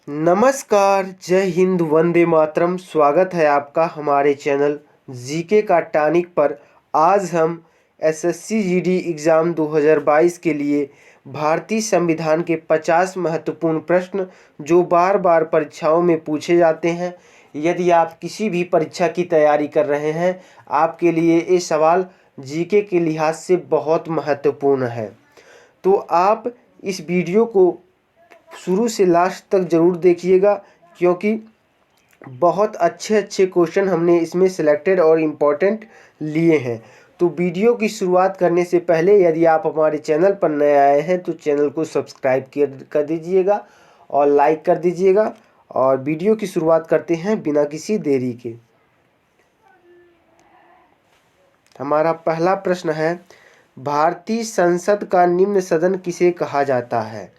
नमस्कार, जय हिंद, वंदे मातरम। स्वागत है आपका हमारे चैनल जीके का टॉनिक पर। आज हम एसएससी जीडी एग्ज़ाम 2022 के लिए भारतीय संविधान के 50 महत्वपूर्ण प्रश्न जो बार बार परीक्षाओं में पूछे जाते हैं। यदि आप किसी भी परीक्षा की तैयारी कर रहे हैं, आपके लिए ये सवाल जीके के लिहाज से बहुत महत्वपूर्ण है। तो आप इस वीडियो को शुरू से लास्ट तक ज़रूर देखिएगा, क्योंकि बहुत अच्छे अच्छे क्वेश्चन हमने इसमें सिलेक्टेड और इम्पोर्टेंट लिए हैं। तो वीडियो की शुरुआत करने से पहले यदि आप हमारे चैनल पर नए आए हैं तो चैनल को सब्सक्राइब कर दीजिएगा और लाइक कर दीजिएगा। और वीडियो की शुरुआत करते हैं बिना किसी देरी के। हमारा पहला प्रश्न है, भारतीय संसद का निम्न सदन किसे कहा जाता है?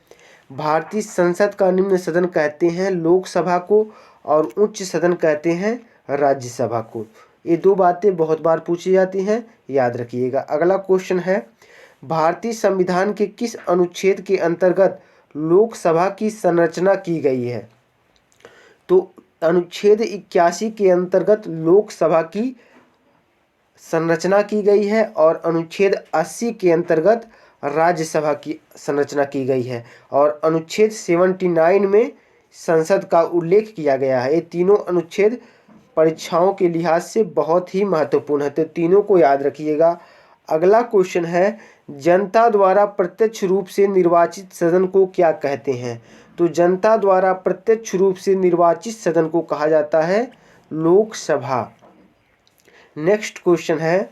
भारतीय संसद का निम्न सदन कहते हैं लोकसभा को, और उच्च सदन कहते हैं राज्यसभा को। ये दो बातें बहुत बार पूछी जाती हैं, याद रखिएगा। अगला क्वेश्चन है, भारतीय संविधान के किस अनुच्छेद के अंतर्गत लोकसभा की संरचना की गई है? तो अनुच्छेद 81 के अंतर्गत लोकसभा की संरचना की गई है और अनुच्छेद 80 के अंतर्गत राज्यसभा की संरचना की गई है और अनुच्छेद 79 में संसद का उल्लेख किया गया है। ये तीनों अनुच्छेद परीक्षाओं के लिहाज से बहुत ही महत्वपूर्ण है, तो तीनों को याद रखिएगा। अगला क्वेश्चन है, जनता द्वारा प्रत्यक्ष रूप से निर्वाचित सदन को क्या कहते हैं? तो जनता द्वारा प्रत्यक्ष रूप से निर्वाचित सदन को कहा जाता है लोकसभा। नेक्स्ट क्वेश्चन है,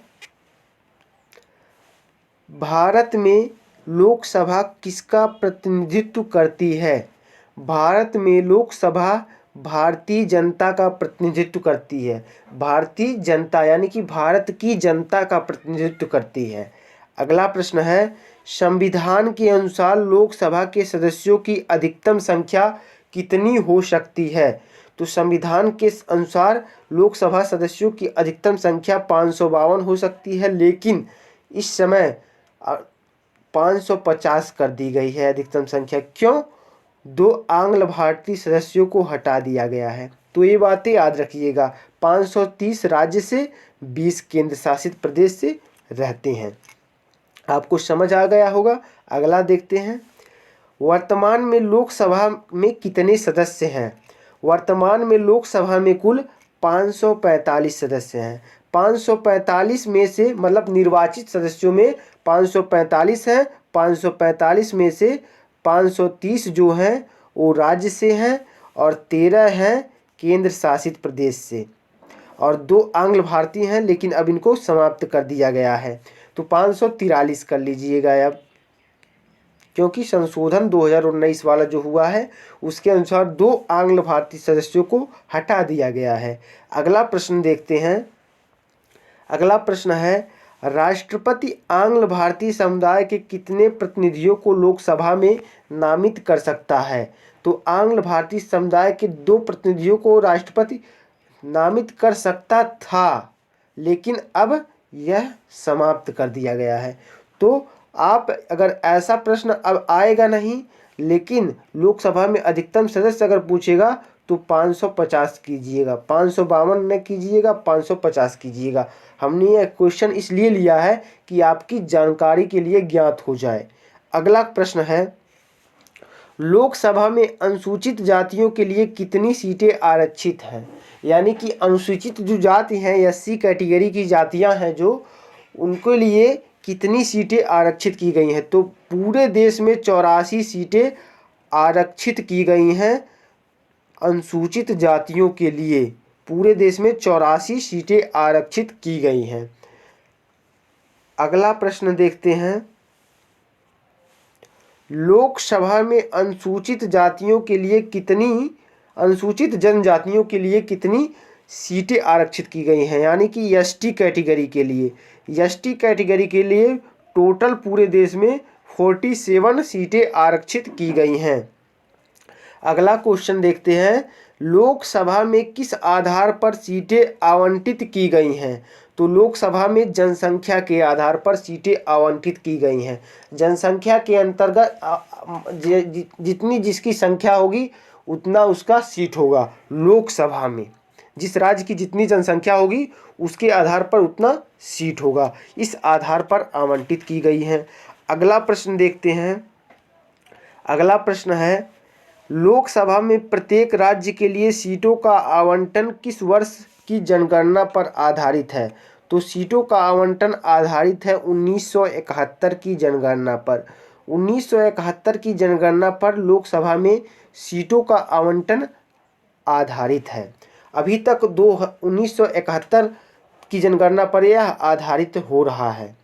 भारत में लोकसभा किसका प्रतिनिधित्व करती है? भारत में लोकसभा भारतीय जनता का प्रतिनिधित्व करती है। भारतीय जनता यानी कि भारत की जनता का प्रतिनिधित्व करती है। अगला प्रश्न है, संविधान के अनुसार लोकसभा के सदस्यों की अधिकतम संख्या कितनी हो सकती है? तो संविधान के अनुसार लोकसभा सदस्यों की अधिकतम संख्या 552 हो सकती है, लेकिन इस समय 550 कर दी गई है अधिकतम संख्या। क्यों? 2 आंग्ल भारतीय सदस्यों को हटा दिया गया है। तो ये बातें याद रखिएगा। 530 राज्य से 20 केंद्र शासित प्रदेश से रहते हैं। आपको समझ आ गया होगा। अगला देखते हैं, वर्तमान में लोकसभा में कितने सदस्य हैं? वर्तमान में लोकसभा में कुल 545 सदस्य हैं। 545 में से मतलब निर्वाचित सदस्यों में 545 हैं। 545 में से 530 जो हैं वो राज्य से हैं और 13 हैं केंद्र शासित प्रदेश से, और 2 आंग्ल भारतीय हैं, लेकिन अब इनको समाप्त कर दिया गया है। तो 543 कर लीजिएगा अब, क्योंकि संशोधन 2019 वाला जो हुआ है उसके अनुसार 2 आंग्ल भारतीय सदस्यों को हटा दिया गया है। अगला प्रश्न देखते हैं। अगला प्रश्न है, राष्ट्रपति आंग्ल भारतीय समुदाय के कितने प्रतिनिधियों को लोकसभा में नामित कर सकता है? तो आंग्ल भारतीय समुदाय के 2 प्रतिनिधियों को राष्ट्रपति नामित कर सकता था, लेकिन अब यह समाप्त कर दिया गया है। तो आप अगर ऐसा प्रश्न अब आएगा नहीं, लेकिन लोकसभा में अधिकतम सदस्य अगर पूछेगा तो 550 कीजिएगा, 552 न कीजिएगा, 550 कीजिएगा। हमने यह क्वेश्चन इसलिए लिया है कि आपकी जानकारी के लिए ज्ञात हो जाए। अगला प्रश्न है, लोकसभा में अनुसूचित जातियों के लिए कितनी सीटें आरक्षित हैं? यानी कि अनुसूचित जो जाति हैं, एससी कैटेगरी की जातियां हैं जो, उनके लिए कितनी सीटें आरक्षित की गई हैं? तो पूरे देश में 84 सीटें आरक्षित की गई हैं अनुसूचित जातियों के लिए। पूरे देश में 84 सीटें आरक्षित की गई हैं। अगला प्रश्न देखते हैं, लोकसभा में अनुसूचित जातियों के लिए कितनी, अनुसूचित जनजातियों के लिए कितनी सीटें आरक्षित की गई हैं? यानी कि एसटी कैटेगरी के लिए, एसटी कैटेगरी के लिए टोटल पूरे देश में 47 सीटें आरक्षित की गई हैं। अगला क्वेश्चन देखते हैं, लोकसभा में किस आधार पर सीटें आवंटित की गई हैं? तो लोकसभा में जनसंख्या के आधार पर सीटें आवंटित की गई हैं। जनसंख्या के अंतर्गत जितनी जिसकी संख्या होगी उतना उसका सीट होगा लोकसभा में। जिस राज्य की जितनी जनसंख्या होगी उसके आधार पर उतना सीट होगा, इस आधार पर आवंटित की गई है। अगला प्रश्न देखते हैं। अगला प्रश्न है, लोकसभा में प्रत्येक राज्य के लिए सीटों का आवंटन किस वर्ष की जनगणना पर आधारित है? तो सीटों का आवंटन आधारित है 1971 की जनगणना पर। 1971 की जनगणना पर लोकसभा में सीटों का आवंटन आधारित है। अभी तक 1971 की जनगणना पर यह आधारित हो रहा है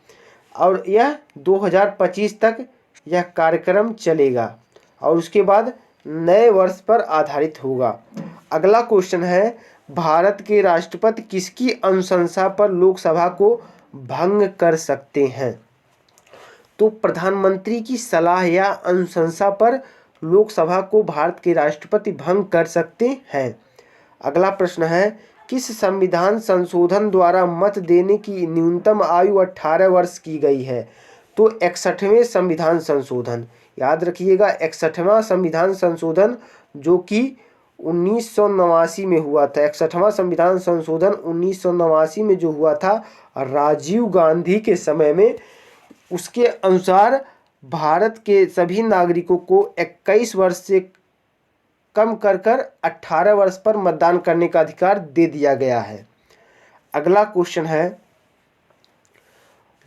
और यह 2025 तक यह कार्यक्रम चलेगा और उसके बाद नए वर्ष पर आधारित होगा। अगला क्वेश्चन है, भारत के राष्ट्रपति किसकी अनुशंसा पर लोकसभा को भंग कर सकते हैं? तो प्रधानमंत्री की सलाह या अनुशंसा पर लोकसभा को भारत के राष्ट्रपति भंग कर सकते हैं। अगला प्रश्न है, किस संविधान संशोधन द्वारा मत देने की न्यूनतम आयु 18 वर्ष की गई है? तो 61वें संविधान संशोधन, याद रखिएगा 61वां संविधान संशोधन जो कि 1989 में हुआ था। 61वां संविधान संशोधन 1989 में जो हुआ था राजीव गांधी के समय में, उसके अनुसार भारत के सभी नागरिकों को 21 वर्ष से कम कर 18 वर्ष पर मतदान करने का अधिकार दे दिया गया है। अगला क्वेश्चन है,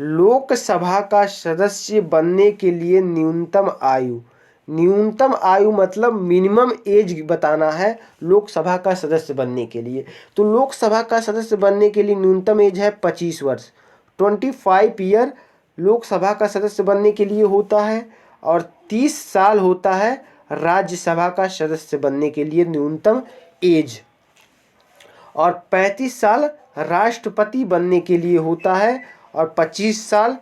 लोकसभा का सदस्य बनने के लिए न्यूनतम आयु, न्यूनतम आयु मतलब मिनिमम एज बताना है लोकसभा का सदस्य बनने के लिए। तो लोकसभा का सदस्य बनने के लिए न्यूनतम एज है 25 वर्ष, 25 ईयर लोकसभा का सदस्य बनने के लिए होता है और 30 साल होता है राज्यसभा का सदस्य बनने के लिए न्यूनतम एज, और 35 साल राष्ट्रपति बनने के लिए होता है और 25 साल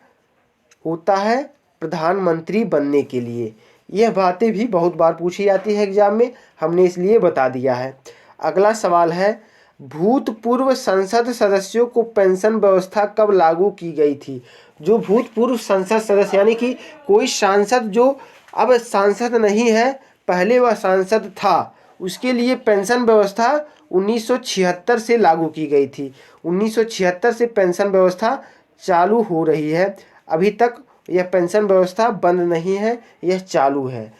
होता है प्रधानमंत्री बनने के लिए। यह बातें भी बहुत बार पूछी जाती है एग्जाम में, हमने इसलिए बता दिया है। अगला सवाल है, भूतपूर्व संसद सदस्यों को पेंशन व्यवस्था कब लागू की गई थी? जो भूतपूर्व संसद सदस्य यानी कि कोई सांसद जो अब सांसद नहीं है, पहले वह सांसद था, उसके लिए पेंशन व्यवस्था 1976 से लागू की गई थी। 1976 से पेंशन व्यवस्था चालू हो रही है, अभी तक यह पेंशन व्यवस्था बंद नहीं है, यह चालू है।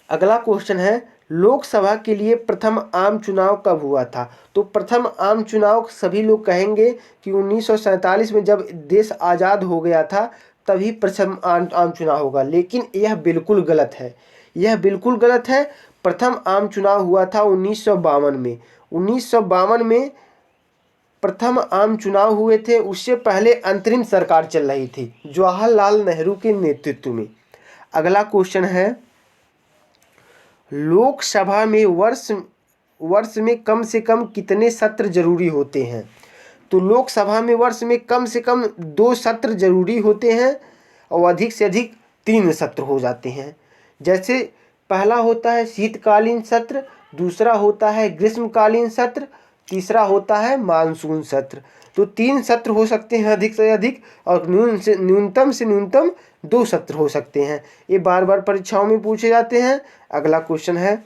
अगला क्वेश्चन है, लोकसभा के लिए प्रथम आम चुनाव कब हुआ था? तो प्रथम आम चुनाव सभी लोग कहेंगे कि 1947 में जब देश आज़ाद हो गया था तभी प्रथम आम चुनाव होगा, लेकिन यह बिल्कुल गलत है। यह बिल्कुल गलत है। प्रथम आम चुनाव हुआ था 1952 में। 1952 में प्रथम आम चुनाव हुए थे। उससे पहले अंतरिम सरकार चल रही थी जवाहरलाल नेहरू के नेतृत्व में। अगला क्वेश्चन है, लोकसभा में वर्ष में कम से कम कितने सत्र जरूरी होते हैं? तो लोकसभा में वर्ष में कम से कम 2 सत्र जरूरी होते हैं और अधिक से अधिक 3 सत्र हो जाते हैं। जैसे पहला होता है शीतकालीन सत्र, दूसरा होता है ग्रीष्मकालीन सत्र, तीसरा होता है मानसून सत्र। तो 3 सत्र हो सकते हैं अधिक से अधिक, और न्यूनतम से न्यूनतम 2 सत्र हो सकते हैं। ये बार बार परीक्षाओं में पूछे जाते हैं। अगला क्वेश्चन है,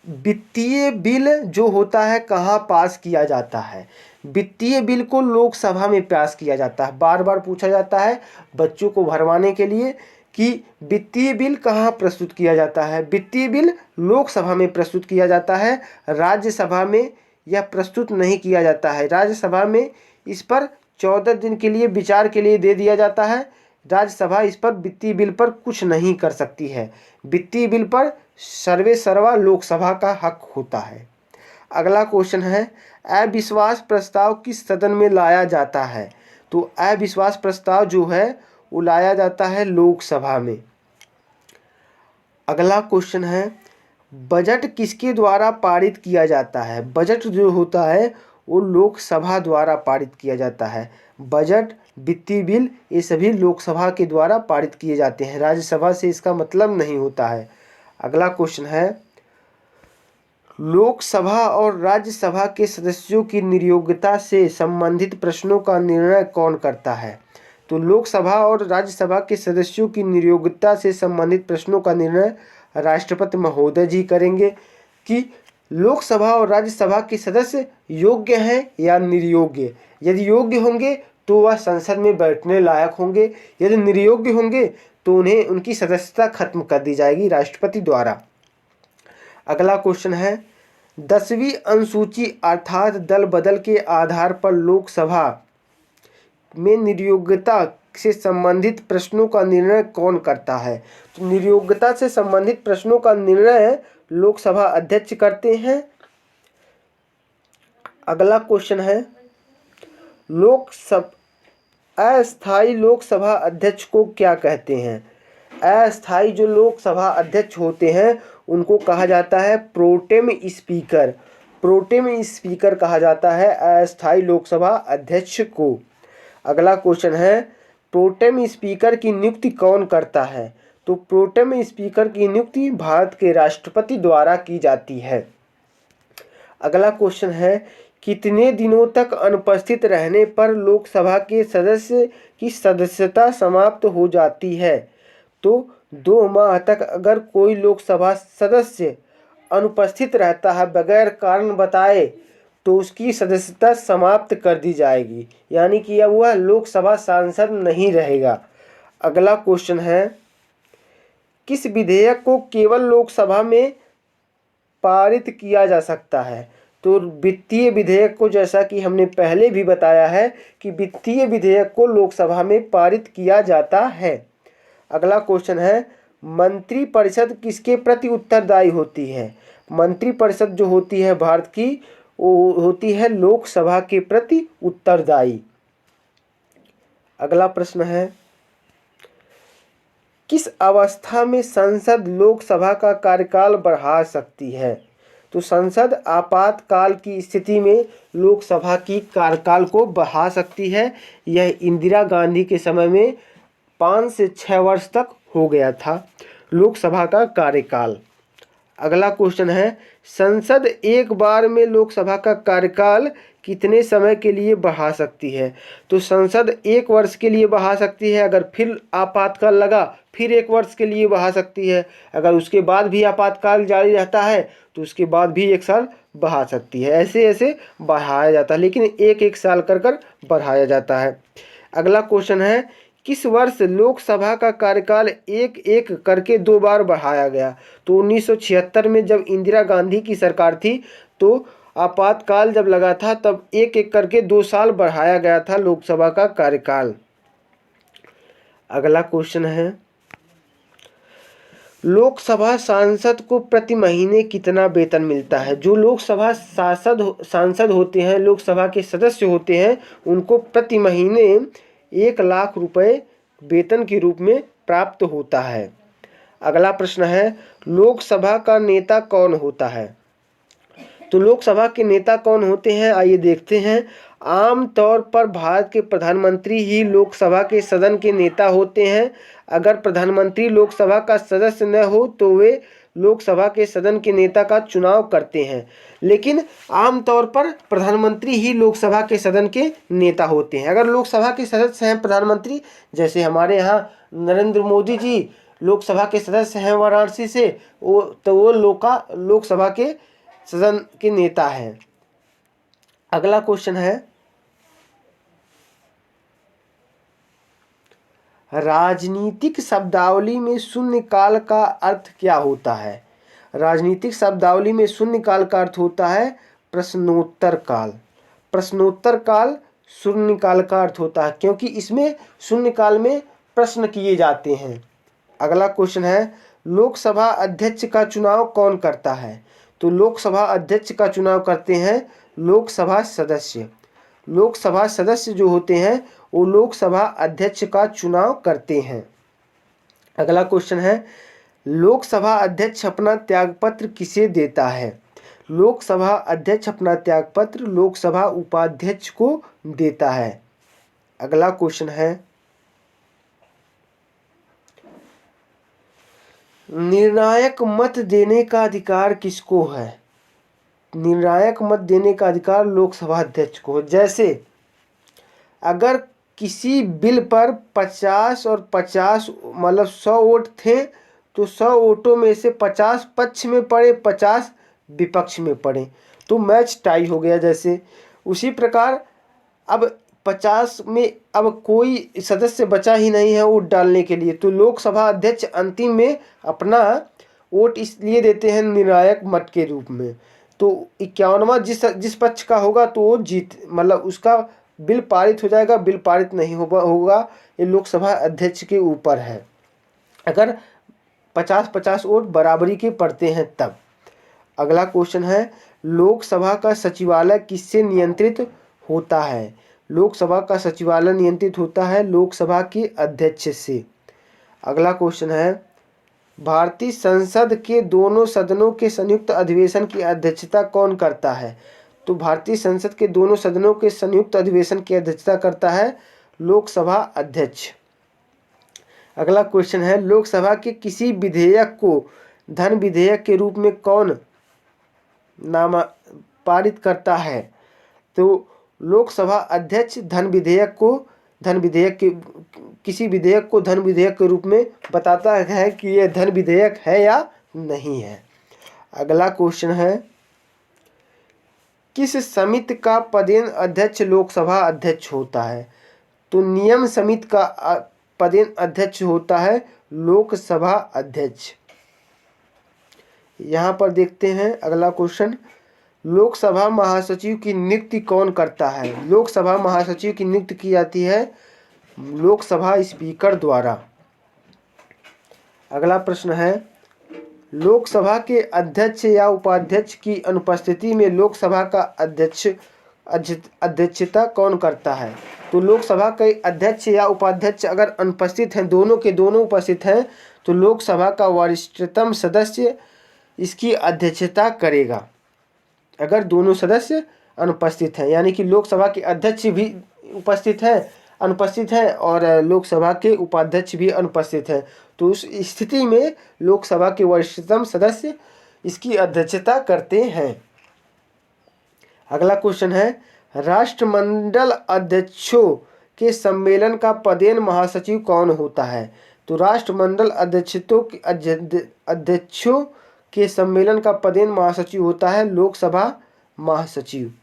वित्तीय बिल जो होता है कहाँ पास किया जाता है? वित्तीय बिल को लोकसभा में पास किया जाता है। बार बार पूछा जाता है बच्चों को भरमाने के लिए कि वित्तीय बिल कहाँ प्रस्तुत किया जाता है। वित्तीय बिल लोकसभा में प्रस्तुत किया जाता है, राज्यसभा में यह प्रस्तुत नहीं किया जाता है। राज्यसभा में इस पर 14 दिन के लिए विचार के लिए दे दिया जाता है। राज्यसभा इस पर वित्तीय बिल पर कुछ नहीं कर सकती है। वित्तीय बिल पर सर्वे सर्वा लोकसभा का हक होता है। अगला क्वेश्चन है, अविश्वास प्रस्ताव किस सदन में लाया जाता है? तो अविश्वास प्रस्ताव जो है वो लाया जाता है लोकसभा में। अगला क्वेश्चन है, बजट किसके द्वारा पारित किया जाता है? बजट जो होता है वो लोकसभा द्वारा पारित किया जाता है। बजट, वित्तीय बिल ये सभी लोकसभा के द्वारा पारित किए जाते हैं, राज्यसभा से इसका मतलब नहीं होता है। अगला क्वेश्चन है, लोकसभा और राज्यसभा के सदस्यों की नियोक्ता से संबंधित प्रश्नों का निर्णय कौन करता है? तो लोकसभा और राज्यसभा के सदस्यों की नियोक्ता से संबंधित प्रश्नों का निर्णय राष्ट्रपति महोदय जी करेंगे कि लोकसभा और राज्यसभा के सदस्य योग्य हैं या निर्योग्य। यदि योग्य होंगे तो वह संसद में बैठने लायक होंगे, यदि निर्योग्य होंगे तो उन्हें उनकी सदस्यता खत्म कर दी जाएगी राष्ट्रपति द्वारा। अगला क्वेश्चन है, 10वीं अनुसूची अर्थात दल बदल के आधार पर लोकसभा में नियोक्ता से संबंधित प्रश्नों का निर्णय कौन करता है? तो नियोक्ता से संबंधित प्रश्नों का निर्णय लोकसभा अध्यक्ष करते हैं। अगला क्वेश्चन है, अस्थायी लोकसभा अध्यक्ष को क्या कहते हैं? अस्थायी जो लोकसभा अध्यक्ष होते हैं उनको कहा जाता है प्रोटेम स्पीकर। प्रोटेम स्पीकर कहा जाता है अस्थायी लोकसभा अध्यक्ष को। अगला क्वेश्चन है, प्रोटेम स्पीकर की नियुक्ति कौन करता है? तो प्रोटेम स्पीकर की नियुक्ति भारत के राष्ट्रपति द्वारा की जाती है। अगला क्वेश्चन है, कितने दिनों तक अनुपस्थित रहने पर लोकसभा के सदस्य की सदस्यता समाप्त हो जाती है? तो 2 माह तक अगर कोई लोकसभा सदस्य अनुपस्थित रहता है बगैर कारण बताए तो उसकी सदस्यता समाप्त कर दी जाएगी, यानी कि अब वह लोकसभा सांसद नहीं रहेगा। अगला क्वेश्चन है, किस विधेयक को केवल लोकसभा में पारित किया जा सकता है? तो वित्तीय विधेयक को, जैसा कि हमने पहले भी बताया है कि वित्तीय विधेयक को लोकसभा में पारित किया जाता है। अगला क्वेश्चन है, मंत्रिपरिषद किसके प्रति उत्तरदायी होती है? मंत्रिपरिषद जो होती है भारत की वो होती है लोकसभा के प्रति उत्तरदायी। अगला प्रश्न है, किस अवस्था में संसद लोकसभा का कार्यकाल बढ़ा सकती है? तो संसद आपातकाल की स्थिति में लोकसभा की कार्यकाल को बढ़ा सकती है। यह इंदिरा गांधी के समय में 5 से 6 वर्ष तक हो गया था लोकसभा का कार्यकाल। अगला क्वेश्चन है, संसद एक बार में लोकसभा का कार्यकाल कितने समय के लिए बढ़ा सकती है? तो संसद 1 वर्ष के लिए बढ़ा सकती है, अगर फिर आपातकाल लगा फिर 1 वर्ष के लिए बढ़ा सकती है, अगर उसके बाद भी आपातकाल जारी रहता है तो उसके बाद भी 1 साल बढ़ा सकती है। ऐसे ऐसे बढ़ाया जाता है, लेकिन 1-1 साल कर कर बढ़ाया जाता है। अगला क्वेश्चन है, किस वर्ष लोकसभा का कार्यकाल एक एक करके 2 बार बढ़ाया गया? तो 1976 में जब इंदिरा गांधी की सरकार थी तो आपातकाल जब लगा था तब एक एक करके 2 साल बढ़ाया गया था लोकसभा का कार्यकाल। अगला क्वेश्चन है, लोकसभा सांसद को प्रति महीने कितना वेतन मिलता है? जो लोकसभा सांसद होते हैं, लोकसभा के सदस्य होते हैं, उनको प्रति महीने 1 लाख रुपए वेतन के रूप में प्राप्त होता है। अगला प्रश्न है, लोकसभा का नेता कौन होता है? तो लोकसभा के नेता कौन होते हैं, आइए देखते हैं। आम तौर पर भारत के प्रधानमंत्री ही लोकसभा के सदन के नेता होते हैं। अगर प्रधानमंत्री लोकसभा का सदस्य न हो तो वे लोकसभा के सदन के नेता का चुनाव करते हैं, लेकिन आमतौर पर प्रधानमंत्री ही लोकसभा के सदन के नेता होते हैं। अगर लोकसभा के सदस्य हैं प्रधानमंत्री, जैसे हमारे यहाँ नरेंद्र मोदी जी लोकसभा के सदस्य हैं वाराणसी से, वो लोकसभा के सदन के नेता हैं। अगला क्वेश्चन है, राजनीतिक शब्दावली में शून्यकाल का अर्थ क्या होता है? राजनीतिक शब्दावली में शून्यकाल का अर्थ होता है प्रश्नोत्तर काल। प्रश्नोत्तर काल शून्यकाल का अर्थ होता है, क्योंकि इसमें शून्यकाल में प्रश्न किए जाते हैं। अगला क्वेश्चन है, लोकसभा अध्यक्ष का चुनाव कौन करता है? तो लोकसभा अध्यक्ष का चुनाव करते हैं लोकसभा सदस्य। लोकसभा सदस्य जो होते हैं वो लोकसभा अध्यक्ष का चुनाव करते हैं। अगला क्वेश्चन है, लोकसभा अध्यक्ष अपना त्यागपत्र किसे देता है? लोकसभा अध्यक्ष अपना त्यागपत्र लोकसभा उपाध्यक्ष को देता है। अगला क्वेश्चन है, निर्णायक मत देने का अधिकार किसको है? निर्णायक मत देने का अधिकार लोकसभा अध्यक्ष को हो। जैसे अगर किसी बिल पर 50 और 50 मतलब 100 वोट थे तो 100 वोटों में से 50 पक्ष में पड़े, 50 विपक्ष में पड़े, तो मैच टाई हो गया। जैसे उसी प्रकार अब 50 में अब कोई सदस्य बचा ही नहीं है वोट डालने के लिए, तो लोकसभा अध्यक्ष अंतिम में अपना वोट इसलिए देते हैं निर्णायक मत के रूप में। तो 51वां जिस पक्ष का होगा तो वो जीत मतलब उसका बिल पारित हो जाएगा, बिल पारित नहीं होगा ये लोकसभा अध्यक्ष के ऊपर है। अगर 50-50 वोट बराबरी के पड़ते हैं तब। अगला क्वेश्चन है लोकसभा का सचिवालय किससे नियंत्रित होता है? लोकसभा का सचिवालय नियंत्रित होता है लोकसभा के अध्यक्ष से। अगला क्वेश्चन है भारतीय संसद के दोनों सदनों के संयुक्त अधिवेशन की अध्यक्षता कौन करता है? तो भारतीय संसद के दोनों सदनों के संयुक्त अधिवेशन की अध्यक्षता करता है लोकसभा अध्यक्ष। अगला क्वेश्चन है लोकसभा के किसी विधेयक को धन विधेयक के रूप में कौन पारित करता है? तो लोकसभा अध्यक्ष किसी विधेयक को धन विधेयक के रूप में बताता है कि यह धन विधेयक है या नहीं है। अगला क्वेश्चन है किस समिति का पदेन अध्यक्ष लोकसभा अध्यक्ष होता है? तो नियम समिति का पदेन अध्यक्ष होता है लोकसभा अध्यक्ष। यहाँ पर देखते हैं अगला क्वेश्चन लोकसभा महासचिव की नियुक्ति कौन करता है? लोकसभा महासचिव की नियुक्ति की जाती है लोकसभा स्पीकर द्वारा। अगला प्रश्न है लोकसभा के अध्यक्ष या उपाध्यक्ष की अनुपस्थिति में लोकसभा का अध्यक्षता कौन करता है? तो लोकसभा के अध्यक्ष या उपाध्यक्ष अगर अनुपस्थित हैं, दोनों के दोनों उपस्थित हैं, तो लोकसभा का वरिष्ठतम सदस्य इसकी अध्यक्षता करेगा। अगर दोनों सदस्य अनुपस्थित हैं यानी कि लोकसभा के अध्यक्ष भी अनुपस्थित हैं और लोकसभा के उपाध्यक्ष भी अनुपस्थित हैं, तो उस स्थिति में लोकसभा के वरिष्ठतम सदस्य इसकी अध्यक्षता करते हैं। अगला क्वेश्चन है राष्ट्रमंडल अध्यक्षों के सम्मेलन का पदेन महासचिव कौन होता है? तो राष्ट्रमंडल अध्यक्षों के सम्मेलन का पदेन महासचिव होता है लोकसभा महासचिव।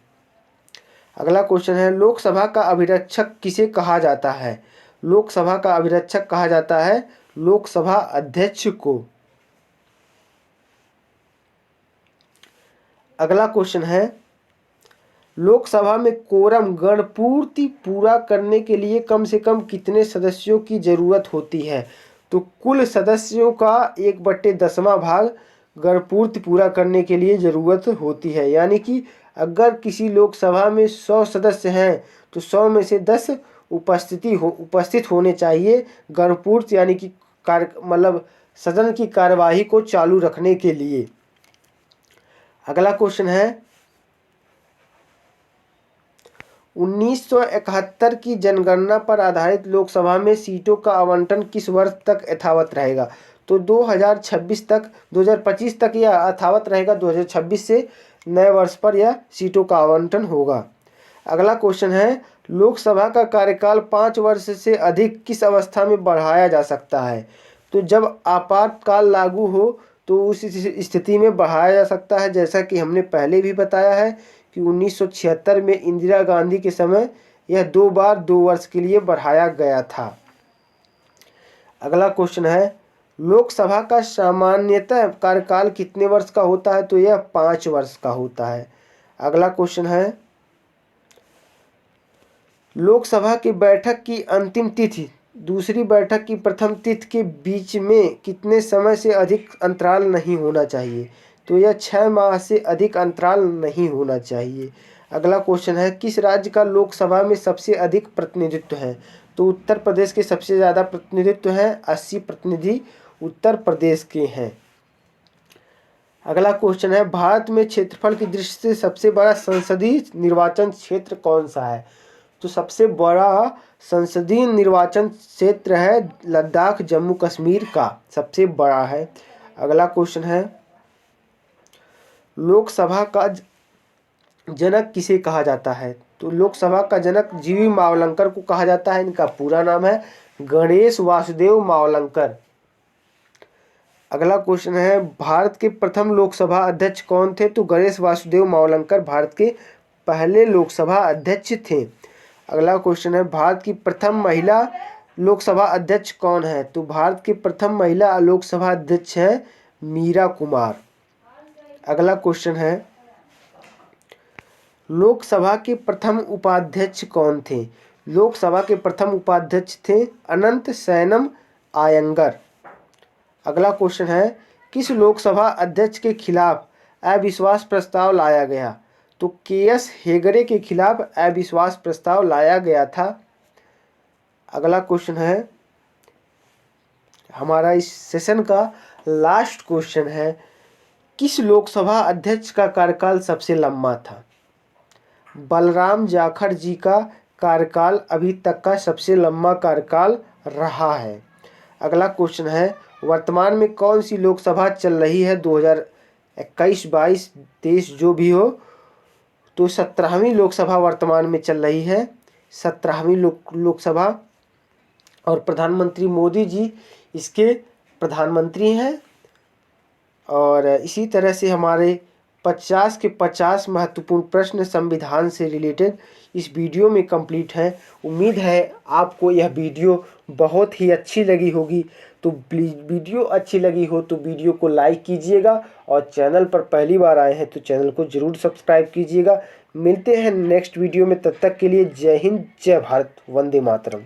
अगला क्वेश्चन है लोकसभा का अभिरक्षक किसे कहा जाता है? लोकसभा का अभिरक्षक कहा जाता है लोकसभा अध्यक्ष को। अगला क्वेश्चन है लोकसभा में कोरम गणपूर्ति पूरा करने के लिए कम से कम कितने सदस्यों की जरूरत होती है? तो कुल सदस्यों का 1/10वां भाग गणपूर्ति पूरा करने के लिए ज़रूरत होती है। यानी कि अगर किसी लोकसभा में 100 सदस्य हैं तो 100 में से 10 उपस्थित होने चाहिए गणपूर्ति यानी कि सदन की कार्यवाही को चालू रखने के लिए। अगला क्वेश्चन है 1971 की जनगणना पर आधारित लोकसभा में सीटों का आवंटन किस वर्ष तक यथावत रहेगा? तो 2025 तक यह यथावत रहेगा। 2026 से नए वर्ष पर यह सीटों का आवंटन होगा। अगला क्वेश्चन है लोकसभा का कार्यकाल 5 वर्ष से अधिक किस अवस्था में बढ़ाया जा सकता है? तो जब आपातकाल लागू हो तो उस स्थिति में बढ़ाया जा सकता है, जैसा कि हमने पहले भी बताया है कि 1976 में इंदिरा गांधी के समय यह 2 बार 2 वर्ष के लिए बढ़ाया गया था। अगला क्वेश्चन है लोकसभा का सामान्यतः कार्यकाल कितने वर्ष का होता है? तो यह 5 वर्ष का होता है। अगला क्वेश्चन है लोकसभा की बैठक की अंतिम तिथि दूसरी बैठक की प्रथम तिथि के बीच में कितने समय से अधिक अंतराल नहीं होना चाहिए? तो यह 6 माह से अधिक अंतराल नहीं होना चाहिए। अगला क्वेश्चन है किस राज्य का लोकसभा में सबसे अधिक प्रतिनिधित्व है? तो उत्तर प्रदेश के सबसे ज़्यादा प्रतिनिधित्व है, 80 प्रतिनिधि उत्तर प्रदेश के हैं। अगला क्वेश्चन है भारत में क्षेत्रफल की दृष्टि से सबसे बड़ा संसदीय निर्वाचन क्षेत्र कौन सा है? तो सबसे बड़ा संसदीय निर्वाचन क्षेत्र है लद्दाख जम्मू कश्मीर का सबसे बड़ा है। अगला क्वेश्चन है लोकसभा का जनक किसे कहा जाता है? तो लोकसभा का जनक जीवी मावलंकर को कहा जाता है। इनका पूरा नाम है गणेश वासुदेव मावलंकर। अगला क्वेश्चन है, भारत के प्रथम लोकसभा अध्यक्ष कौन थे? तो गणेश वासुदेव मावलंकर भारत के पहले लोकसभा अध्यक्ष थे। अगला क्वेश्चन है, भारत की प्रथम महिला लोकसभा अध्यक्ष कौन है? तो भारत की प्रथम महिला लोकसभा अध्यक्ष है मीरा कुमार। अगला क्वेश्चन है, लोकसभा के प्रथम उपाध्यक्ष कौन थे? लोकसभा के प्रथम उपाध्यक्ष थे अनंत सैनम आयंगर। अगला क्वेश्चन है, किस लोकसभा अध्यक्ष के खिलाफ अविश्वास प्रस्ताव लाया गया? तो के.एस. हेगड़े के खिलाफ अविश्वास प्रस्ताव लाया गया था। अगला क्वेश्चन है, हमारा इस सेशन का लास्ट क्वेश्चन है, किस लोकसभा अध्यक्ष का कार्यकाल सबसे लंबा था? बलराम जाखड़ जी का कार्यकाल अभी तक का सबसे लंबा कार्यकाल रहा है। अगला क्वेश्चन है, वर्तमान में कौन सी लोकसभा चल रही है 2021, 22, 23 जो भी हो? तो 17वीं लोकसभा वर्तमान में चल रही है, 17वीं लोकसभा, और प्रधानमंत्री मोदी जी इसके प्रधानमंत्री हैं। और इसी तरह से हमारे 50 के 50 महत्वपूर्ण प्रश्न संविधान से रिलेटेड इस वीडियो में कंप्लीट हैं। उम्मीद है आपको यह वीडियो बहुत ही अच्छी लगी होगी। तो प्लीज़ वीडियो अच्छी लगी हो तो वीडियो को लाइक कीजिएगा, और चैनल पर पहली बार आए हैं तो चैनल को ज़रूर सब्सक्राइब कीजिएगा। मिलते हैं नेक्स्ट वीडियो में, तब तक के लिए जय हिंद, जय भारत, वंदे मातरम।